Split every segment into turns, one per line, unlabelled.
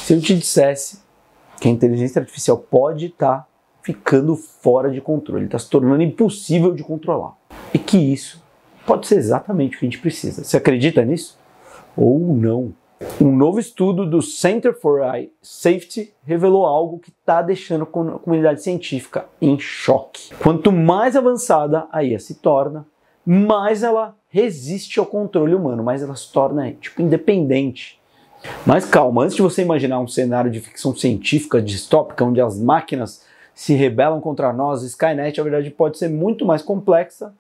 Se eu te dissesse que a inteligência artificial pode estar ficando fora de controle, está se tornando impossível de controlar, e que isso pode ser exatamente o que a gente precisa. Você acredita nisso? Ou não? Um novo estudo do Center for AI Safety revelou algo que está deixando a comunidade científica em choque. Quanto mais avançada a IA se torna, mais ela resiste ao controle humano, mais ela se torna independente. Mas calma, antes de você imaginar um cenário de ficção científica distópica, onde as máquinas se rebelam contra nós, Skynet, a verdade pode ser muito mais complexa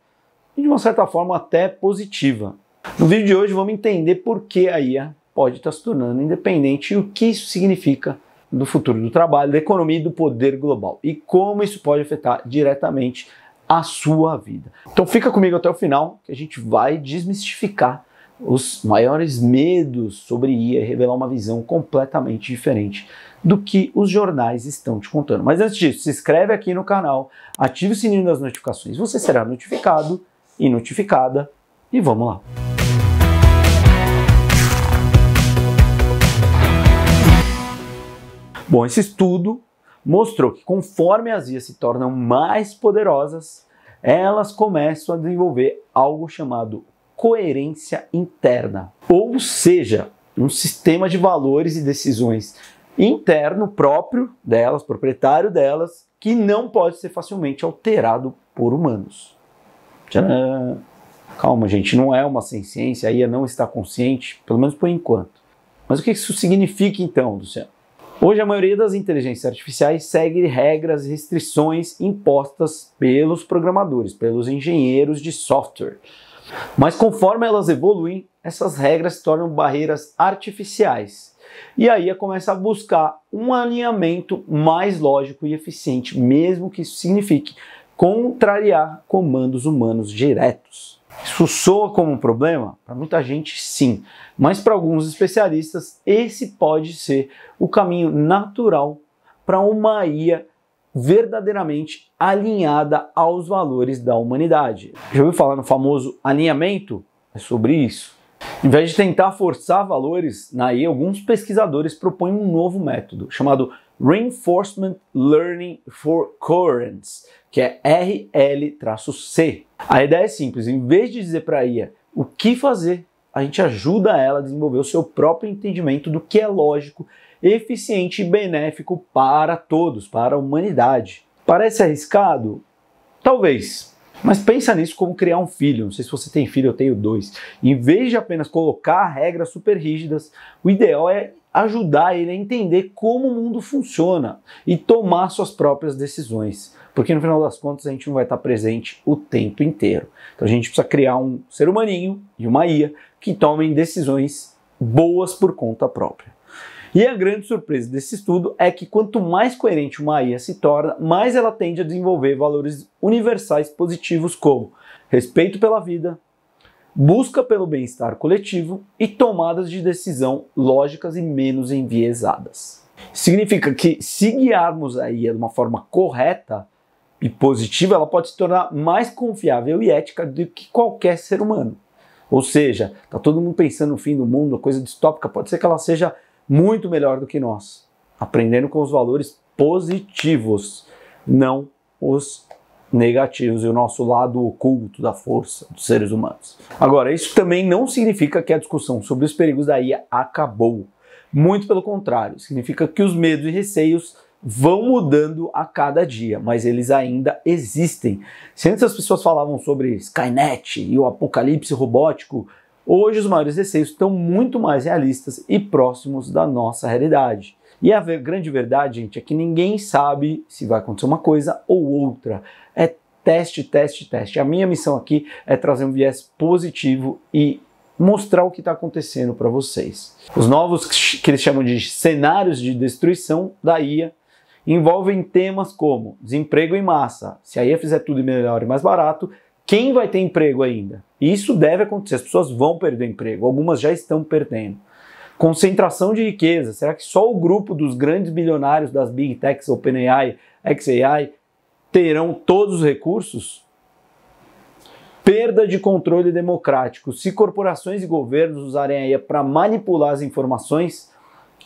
e de uma certa forma até positiva. No vídeo de hoje vamos entender por que a IA pode estar se tornando independente e o que isso significa do futuro do trabalho, da economia e do poder global e como isso pode afetar diretamente a sua vida. Então fica comigo até o final que a gente vai desmistificar os maiores medos sobre IA e revelar uma visão completamente diferente do que os jornais estão te contando. Mas antes disso, se inscreve aqui no canal, ative o sininho das notificações, você será notificado e notificada e vamos lá. Bom, esse estudo mostrou que conforme as IAs se tornam mais poderosas, elas começam a desenvolver algo chamado coerência interna. Ou seja, um sistema de valores e decisões interno próprio delas, proprietário delas, que não pode ser facilmente alterado por humanos. Tcharam! Calma, gente, não é uma ciência, a IA não está consciente, pelo menos por enquanto. Mas o que isso significa então, Luciano? Hoje a maioria das inteligências artificiais segue regras e restrições impostas pelos programadores, pelos engenheiros de software. Mas conforme elas evoluem, essas regras se tornam barreiras artificiais. E aí começa a buscar um alinhamento mais lógico e eficiente, mesmo que isso signifique contrariar comandos humanos diretos. Isso soa como um problema? Para muita gente, sim. Mas para alguns especialistas, esse pode ser o caminho natural para uma IA verdadeiramente alinhada aos valores da humanidade. Já ouviu falar no famoso alinhamento? É sobre isso. Em vez de tentar forçar valores na IA, alguns pesquisadores propõem um novo método chamado Reinforcement Learning for Coherence, que é RL-C. A ideia é simples, em vez de dizer para a IA o que fazer, a gente ajuda ela a desenvolver o seu próprio entendimento do que é lógico, eficiente e benéfico para todos, para a humanidade. Parece arriscado? Talvez. Mas pensa nisso como criar um filho. Não sei se você tem filho, eu tenho 2. Em vez de apenas colocar regras super rígidas, o ideal é ajudar ele a entender como o mundo funciona e tomar suas próprias decisões. Porque no final das contas a gente não vai estar presente o tempo inteiro. Então a gente precisa criar um ser humaninho e uma IA que tomem decisões boas por conta própria. E a grande surpresa desse estudo é que quanto mais coerente uma IA se torna, mais ela tende a desenvolver valores universais positivos como respeito pela vida, busca pelo bem-estar coletivo e tomadas de decisão lógicas e menos enviesadas. Significa que se guiarmos a IA de uma forma correta e positiva, ela pode se tornar mais confiável e ética do que qualquer ser humano. Ou seja, está todo mundo pensando no fim do mundo, a coisa distópica, pode ser que ela seja muito melhor do que nós, aprendendo com os valores positivos, não os negativos e o nosso lado oculto da força dos seres humanos. Agora, isso também não significa que a discussão sobre os perigos da IA acabou. Muito pelo contrário, significa que os medos e receios vão mudando a cada dia, mas eles ainda existem. Se antes as pessoas falavam sobre Skynet e o apocalipse robótico, hoje os maiores receios estão muito mais realistas e próximos da nossa realidade. E a grande verdade, gente, é que ninguém sabe se vai acontecer uma coisa ou outra. É teste, teste, teste. A minha missão aqui é trazer um viés positivo e mostrar o que está acontecendo para vocês. Os novos, que eles chamam de cenários de destruição da IA, envolvem temas como desemprego em massa. Se a IA fizer tudo melhor e mais barato, quem vai ter emprego ainda? Isso deve acontecer, as pessoas vão perder emprego, algumas já estão perdendo. Concentração de riqueza, será que só o grupo dos grandes bilionários das Big Techs, OpenAI, xAI, terão todos os recursos? Perda de controle democrático. Se corporações e governos usarem a IA para manipular as informações,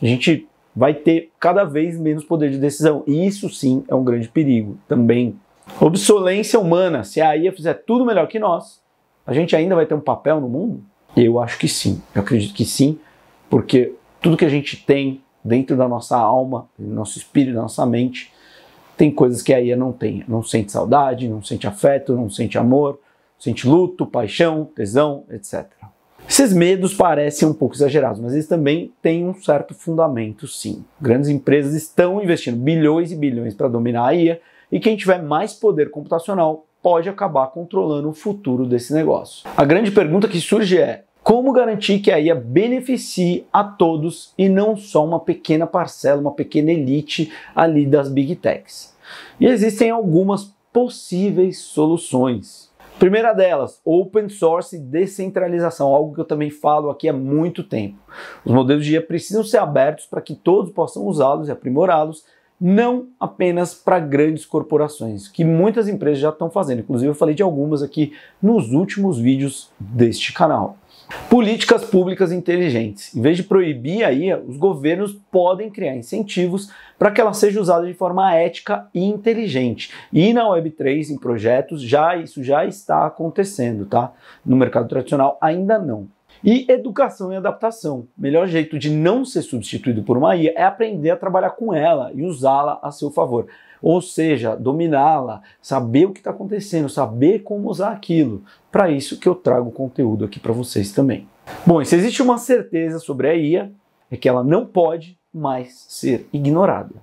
a gente vai ter cada vez menos poder de decisão. E isso sim é um grande perigo também. Obsolência humana. Se a IA fizer tudo melhor que nós, a gente ainda vai ter um papel no mundo? Eu acho que sim. Eu acredito que sim, porque tudo que a gente tem dentro da nossa alma, do nosso espírito, da nossa mente, tem coisas que a IA não tem. Não sente saudade, não sente afeto, não sente amor, não sente luto, paixão, tesão, etc. Esses medos parecem um pouco exagerados, mas eles também têm um certo fundamento, sim. Grandes empresas estão investindo bilhões e bilhões para dominar a IA, e quem tiver mais poder computacional pode acabar controlando o futuro desse negócio. A grande pergunta que surge é: como garantir que a IA beneficie a todos e não só uma pequena parcela, uma pequena elite ali das Big Techs? E existem algumas possíveis soluções. Primeira delas, open source e descentralização, algo que eu também falo aqui há muito tempo. Os modelos de IA precisam ser abertos para que todos possam usá-los e aprimorá-los, não apenas para grandes corporações, que muitas empresas já estão fazendo. Inclusive eu falei de algumas aqui nos últimos vídeos deste canal. Políticas públicas inteligentes. Em vez de proibir a IA, os governos podem criar incentivos para que ela seja usada de forma ética e inteligente. E na Web3, em projetos, isso já está acontecendo, tá? No mercado tradicional, ainda não. E educação e adaptação. O melhor jeito de não ser substituído por uma IA é aprender a trabalhar com ela e usá-la a seu favor. Ou seja, dominá-la, saber o que está acontecendo, saber como usar aquilo. Para isso que eu trago conteúdo aqui para vocês também. Bom, e se existe uma certeza sobre a IA, é que ela não pode mais ser ignorada.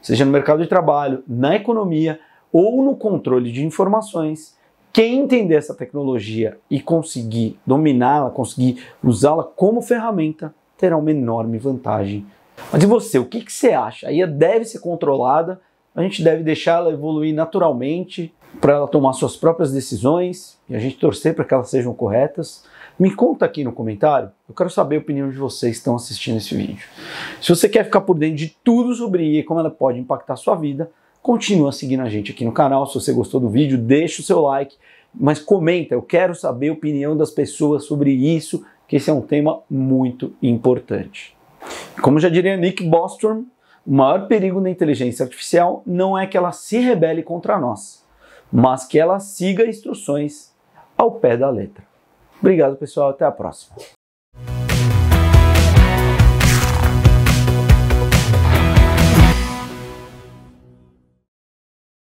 Seja no mercado de trabalho, na economia ou no controle de informações, quem entender essa tecnologia e conseguir dominá-la, conseguir usá-la como ferramenta, terá uma enorme vantagem. Mas e você, o que você acha? A IA deve ser controlada? A gente deve deixar ela evoluir naturalmente para ela tomar suas próprias decisões e a gente torcer para que elas sejam corretas? Me conta aqui no comentário, eu quero saber a opinião de vocês que estão assistindo esse vídeo. Se você quer ficar por dentro de tudo sobre IA e como ela pode impactar a sua vida, continua seguindo a gente aqui no canal. Se você gostou do vídeo, deixa o seu like, mas comenta, eu quero saber a opinião das pessoas sobre isso, que esse é um tema muito importante. Como já diria Nick Bostrom, o maior perigo da inteligência artificial não é que ela se rebele contra nós, mas que ela siga instruções ao pé da letra. Obrigado, pessoal. Até a próxima.